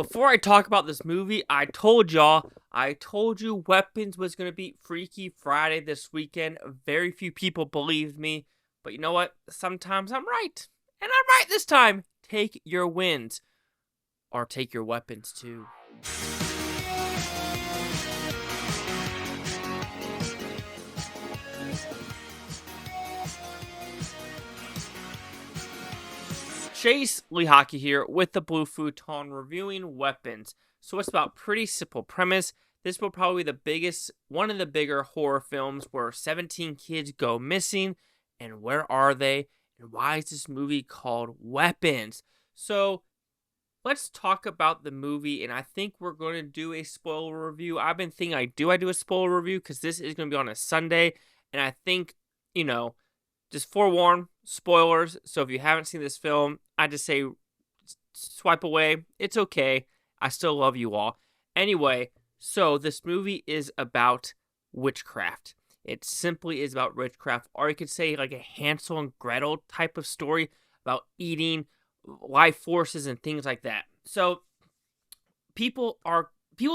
Before I talk about this movie, I told you Weapons was going to be Freaky Friday this weekend. Very few people believed me, but you know what? Sometimes I'm right. And I'm right this time. Take your wins, or take your weapons too. Chase Lee Hockey here with the Blue Futon reviewing Weapons. So it's about pretty simple premise. This will probably be one of the bigger horror films where 17 kids go missing. And where are they? And why is this movie called Weapons? So let's talk about the movie. And I think we're going to do a spoiler review. I've been thinking I do a spoiler review because this is going to be on a Sunday. And I think, just forewarn, spoilers. So if you haven't seen this film, I just say swipe away. It's okay. I still love you all. Anyway, so this movie is about witchcraft. It simply is about witchcraft, or you could say like a Hansel and Gretel type of story about eating life forces and things like that. So people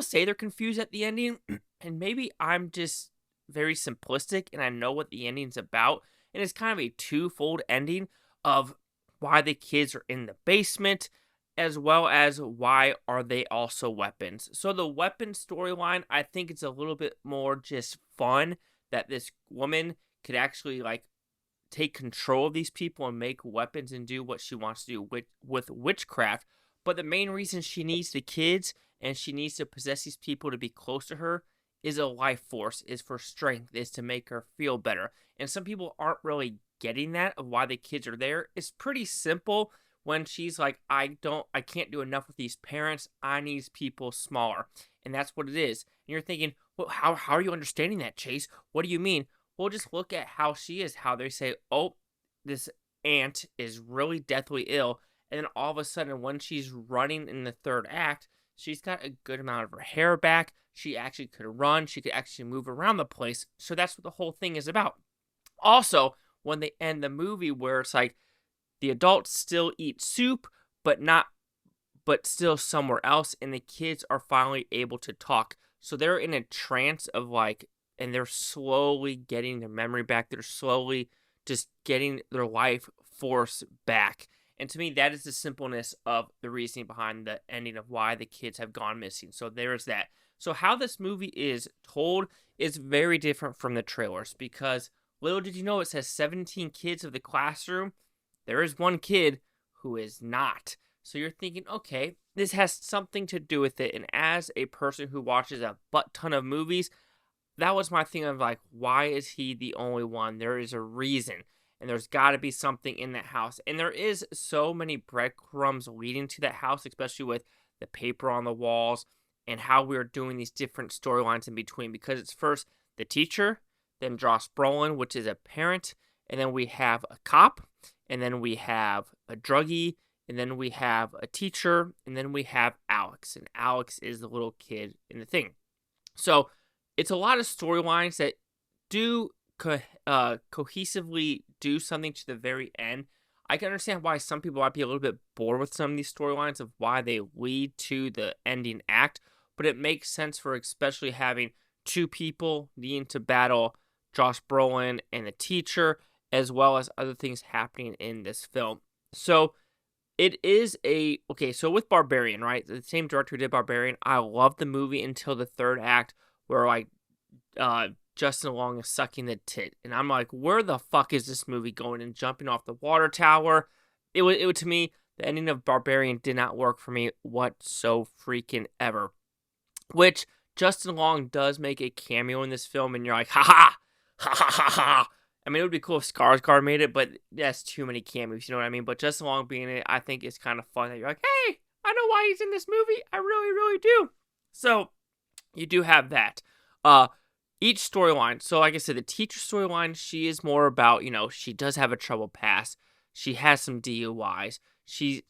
say they're confused at the ending, and maybe I'm just very simplistic and I know what the ending's about. And it's kind of a twofold ending of why the kids are in the basement, as well as why are they also weapons. So the weapon storyline, I think it's a little bit more just fun that this woman could actually take control of these people and make weapons and do what she wants to do with witchcraft. But the main reason she needs the kids and she needs to possess these people to be close to her is a life force, is for strength, is to make her feel better. And some people aren't really getting that of why the kids are there. It's pretty simple when she's like, I can't do enough with these parents. I need people smaller. And that's what it is. And you're thinking, well, how are you understanding that, Chase? What do you mean? Well, just look at how she is, how they say, oh, this aunt is really deathly ill. And then all of a sudden, when she's running in the third act, she's got a good amount of her hair back. She actually could run. She could actually move around the place. So that's what the whole thing is about. Also, when they end the movie where it's like the adults still eat soup, but still somewhere else, and the kids are finally able to talk. So they're in a trance of and they're slowly getting their memory back. They're slowly just getting their life force back. And to me, that is the simpleness of the reasoning behind the ending of why the kids have gone missing. So there's that. So how this movie is told is very different from the trailers, because little did you know, it says 17 kids of the classroom. There is one kid who is not. So you're thinking, okay, this has something to do with it. And as a person who watches a butt ton of movies, that was my thing of why is he the only one? There is a reason. And there's got to be something in that house. And there is so many breadcrumbs leading to that house, especially with the paper on the walls and how we're doing these different storylines in between. Because it's first the teacher, then Josh Brolin, which is a parent, and then we have a cop, and then we have a druggie, and then we have a teacher, and then we have Alex. And Alex is the little kid in the thing. So it's a lot of storylines that do cohesively do something to the very end. I can understand why some people might be a little bit bored with some of these storylines of why they lead to the ending act, but it makes sense for especially having two people needing to battle Josh Brolin and the teacher, as well as other things happening in this film. So it is so with Barbarian, right? The same director who did Barbarian. I loved the movie until the third act where Justin Long is sucking the tit. And I'm like, where the fuck is this movie going? And jumping off the water tower. It was to me, the ending of Barbarian did not work for me whatso freaking ever. Which Justin Long does make a cameo in this film, and you're like, ha ha, ha ha ha ha. I mean, it would be cool if Skarsgård made it, but that's too many cameos, you know what I mean? But Justin Long being in it, I think is kind of fun. That you're like, hey, I know why he's in this movie. I really, really do. So you do have that. Each storyline. So like I said, the teacher storyline, she is more about, she does have a troubled past. She has some DUIs.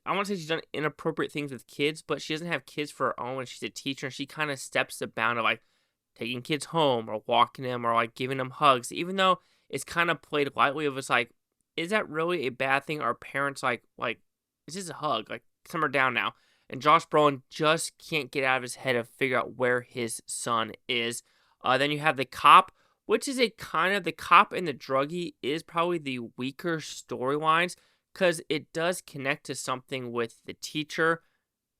I want to say she's done inappropriate things with kids, but she doesn't have kids for her own, and she's a teacher, and she kind of steps the bound of taking kids home or walking them or giving them hugs, even though it's kind of played lightly of it's is that really a bad thing? Are parents is this a hug? Simmer down now. and Josh Brolin just can't get out of his head to figure out where his son is. Then you have the cop, which is a kind of, the cop and the druggie is probably the weaker storylines, because it does connect to something with the teacher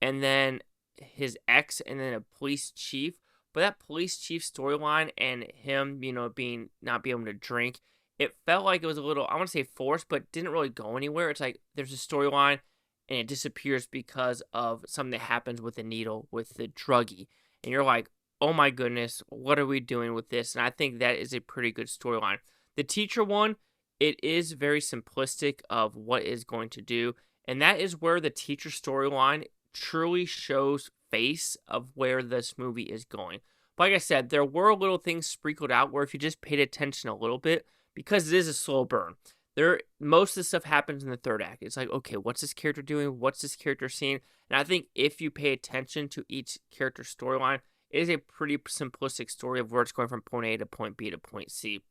and then his ex and then a police chief. But that police chief storyline and him, being not being able to drink, it felt like it was a little, I want to say forced, but didn't really go anywhere. It's like there's a storyline and it disappears because of something that happens with the needle with the druggie. And you're like, oh my goodness, what are we doing with this? And I think that is a pretty good storyline. The teacher one, it is very simplistic of what is going to do. And that is where the teacher storyline truly shows face of where this movie is going. But like I said, there were little things sprinkled out where if you just paid attention a little bit, because it is a slow burn, most of the stuff happens in the third act. It's like, okay, what's this character doing? What's this character seeing? And I think if you pay attention to each character's storyline, it is a pretty simplistic story of where it's going from point A to point B to point C.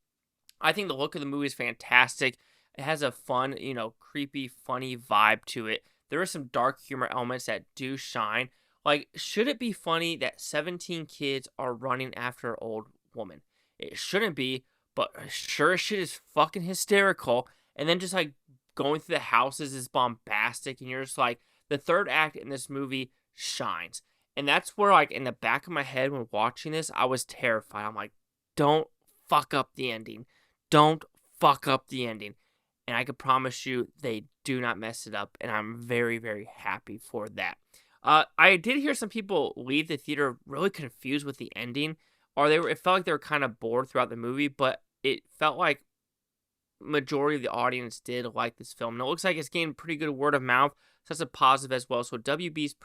I think the look of the movie is fantastic. It has a fun, creepy, funny vibe to it. There are some dark humor elements that do shine. Like, should it be funny that 17 kids are running after an old woman? It shouldn't be, but sure as shit is fucking hysterical. And then just like going through the houses is bombastic. And you're just like, the third act in this movie shines. And that's where, like, in the back of my head when watching this, I was terrified. I'm like, don't fuck up the ending. Don't fuck up the ending. And I can promise you they do not mess it up. And I'm very, very happy for that. I did hear some people leave the theater really confused with the ending. It felt like they were kind of bored throughout the movie, but it felt like majority of the audience did like this film. And it looks like it's getting pretty good word of mouth, so that's a positive as well. So WB's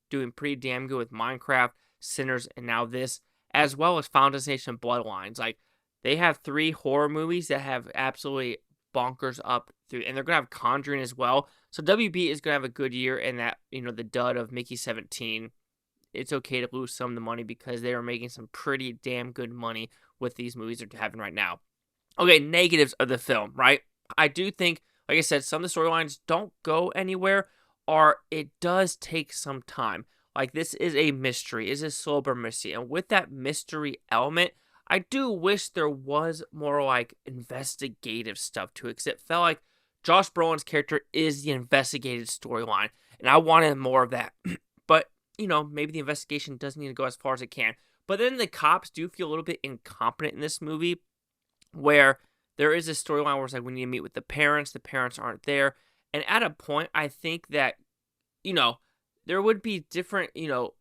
doing pretty damn good with Minecraft, Sinners, and now this, as well as Fountain's Nation Bloodlines. Like, they have 3 horror movies that have absolutely bonkers up through, and they're gonna have Conjuring as well. So WB is gonna have a good year, and that, the dud of Mickey 17, it's okay to lose some of the money because they are making some pretty damn good money with these movies they're having right now. Okay, negatives of the film, right? I do think, like I said, some of the storylines don't go anywhere, or it does take some time. Like, this is a mystery, is a slow burn mystery, and with that mystery element, I do wish there was more like investigative stuff to it, because it felt like Josh Brolin's character is the investigative storyline, and I wanted more of that. But, maybe the investigation doesn't need to go as far as it can. But then the cops do feel a little bit incompetent in this movie, where there is a storyline where it's like, we need to meet with the parents aren't there. And at a point, I think that, there would be different,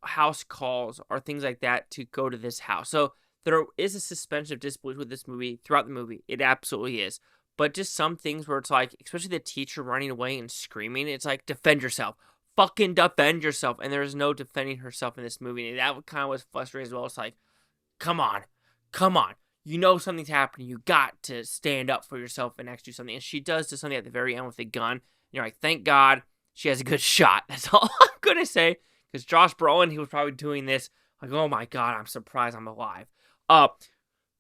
house calls or things like that to go to this house. So there is a suspension of disbelief with this movie throughout the movie. It absolutely is. But just some things where it's like, especially the teacher running away and screaming, it's like, defend yourself. Fucking defend yourself. And there's no defending herself in this movie. And that kind of was frustrating as well. It's like, come on. Something's happening. You got to stand up for yourself and actually do something. And she does something at the very end with the gun. And you're like, thank God she has a good shot. That's all I'm going to say. Because Josh Brolin, he was probably doing this like, oh my God, I'm surprised I'm alive. But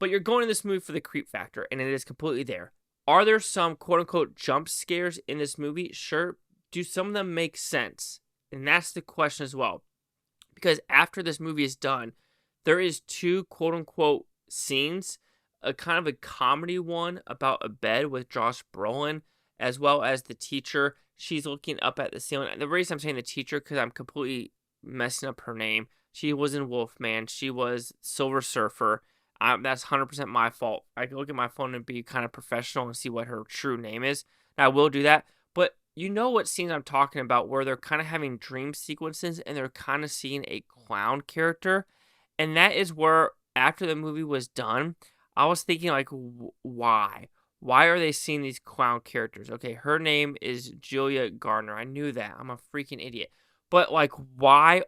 you're going to this movie for the creep factor, and it is completely there. Are there some quote-unquote jump scares in this movie? Sure. Do some of them make sense? And that's the question as well. Because after this movie is done, there is 2 quote-unquote scenes, a kind of a comedy one about a bed with Josh Brolin, as well as the teacher. She's looking up at the ceiling. The reason I'm saying the teacher, because I'm completely messing up her name. She was in Wolfman. She was Silver Surfer. That's 100% my fault. I can look at my phone and be kind of professional and see what her true name is. And I will do that. But you know what scenes I'm talking about, where they're kind of having dream sequences and they're kind of seeing a clown character. And that is where, after the movie was done, I was thinking, like, why? Why are they seeing these clown characters? Okay, her name is Julia Garner. I knew that. I'm a freaking idiot. But, like, why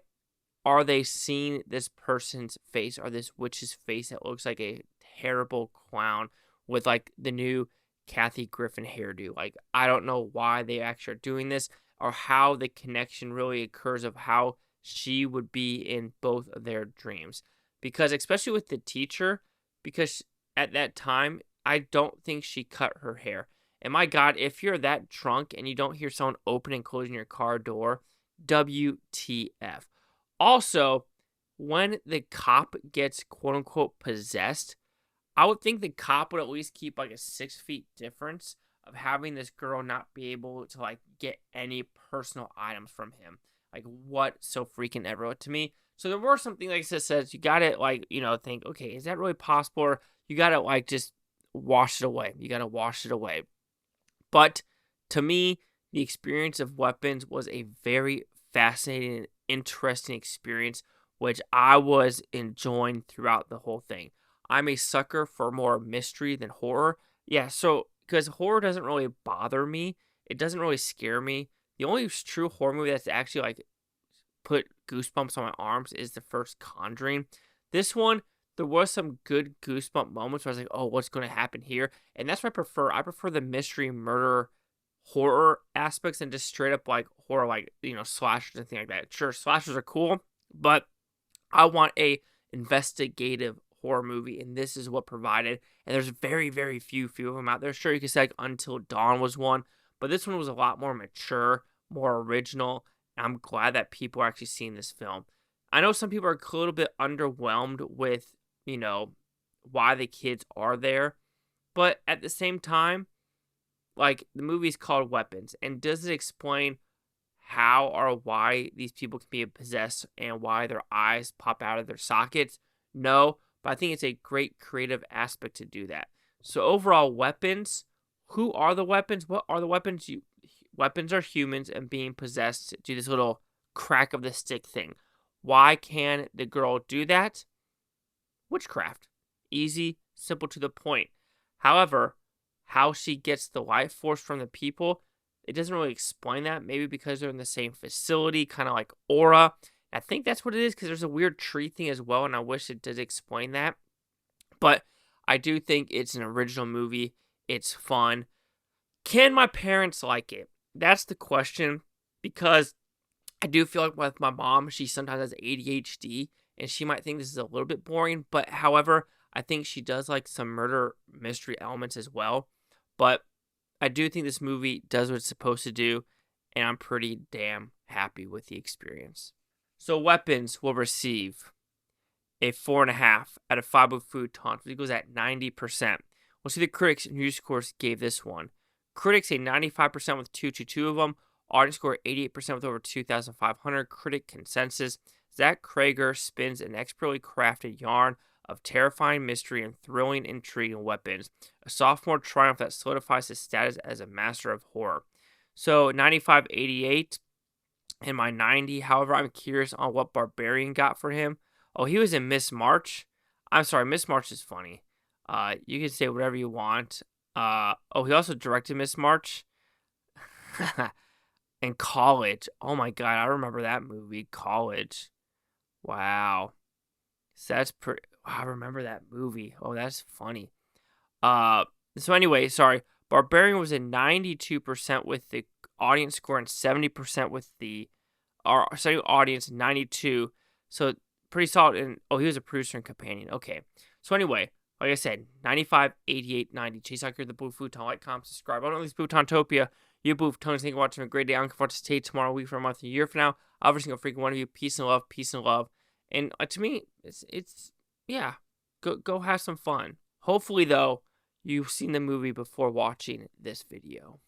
are they seeing this person's face or this witch's face that looks like a terrible clown with, like, the new Kathy Griffin hairdo? Like, I don't know why they actually are doing this, or how the connection really occurs of how she would be in both of their dreams. Because, especially with the teacher, because at that time, I don't think she cut her hair. And my God, if you're that drunk and you don't hear someone open and closing your car door, WTF. Also, when the cop gets quote-unquote possessed, I would think the cop would at least keep like a 6 feet difference of having this girl not be able to like get any personal items from him. Like, what so freaking ever to me. So there were something like this says you gotta like, think, okay, is that really possible? Or you gotta like just wash it away. You gotta wash it away. But to me, the experience of weapons was a very fascinating and interesting experience, which I was enjoying throughout the whole thing. I'm a sucker for more mystery than horror. Yeah, so because horror doesn't really bother me, it doesn't really scare me. The only true horror movie that's actually like put goosebumps on my arms is the first Conjuring. This one, there was some good goosebump moments where I was like, oh, what's going to happen here? And that's what I prefer. I prefer the mystery, murder, horror aspects and just straight up like horror, like, slashers and things like that. Sure, slashers are cool, but I want a investigative horror movie, and this is what provided. And there's very, very few of them out there. Sure, you could say like Until Dawn was one, but this one was a lot more mature, more original. And I'm glad that people are actually seeing this film. I know some people are a little bit underwhelmed with, why the kids are there, but at the same time, like, the movie's called Weapons, and does it explain how or why these people can be possessed and why their eyes pop out of their sockets? No, but I think it's a great creative aspect to do that. So overall, weapons. Who are the weapons? What are the weapons? Weapons are humans and being possessed to do this little crack of the stick thing. Why can the girl do that? Witchcraft. Easy, simple, to the point. However, how she gets the life force from the people, it doesn't really explain that. Maybe because they're in the same facility, kind of like aura. I think that's what it is, because there's a weird tree thing as well, and I wish it did explain that. But I do think it's an original movie. It's fun. Can my parents like it? That's the question, because I do feel like with my mom, she sometimes has ADHD, and she might think this is a little bit boring, but however, I think she does like some murder mystery elements as well. But I do think this movie does what it's supposed to do, and I'm pretty damn happy with the experience. So Weapons will receive a 4.5 out of 5 with Futon, which goes at 90%. We'll see the critics and user scores gave this one. Critics a 95% with 222 of them. Audience score 88% with over 2,500. Critic consensus: Zach Cregger spins an expertly crafted yarn of terrifying mystery and thrilling intrigue and weapons. A sophomore triumph that solidifies his status as a master of horror. So 95-88 and my 90. However, I'm curious on what Barbarian got for him. Oh, he was in Miss March. I'm sorry, Miss March is funny. You can say whatever you want. He also directed Miss March. And College. Oh my god, I remember that movie, College. Wow. So that's pretty. I remember that movie. Oh, that's funny. So anyway, sorry. Barbarian was at 92% with the audience score and 70% with the audience 92. So pretty solid. And he was a producer and companion. Okay. So anyway, like I said, 95, 88, 90. Chase out here, the Blue Futon. Like, comment, subscribe. I don't know these Futontopia. You Blue Futons. Thank you for watching. Have a great day. I'm looking forward to stay tomorrow, week, for a month, a year from now. Every single freaking one of you. Peace and love. Peace and love. And to me, it's yeah. Go have some fun. Hopefully, though, you've seen the movie before watching this video.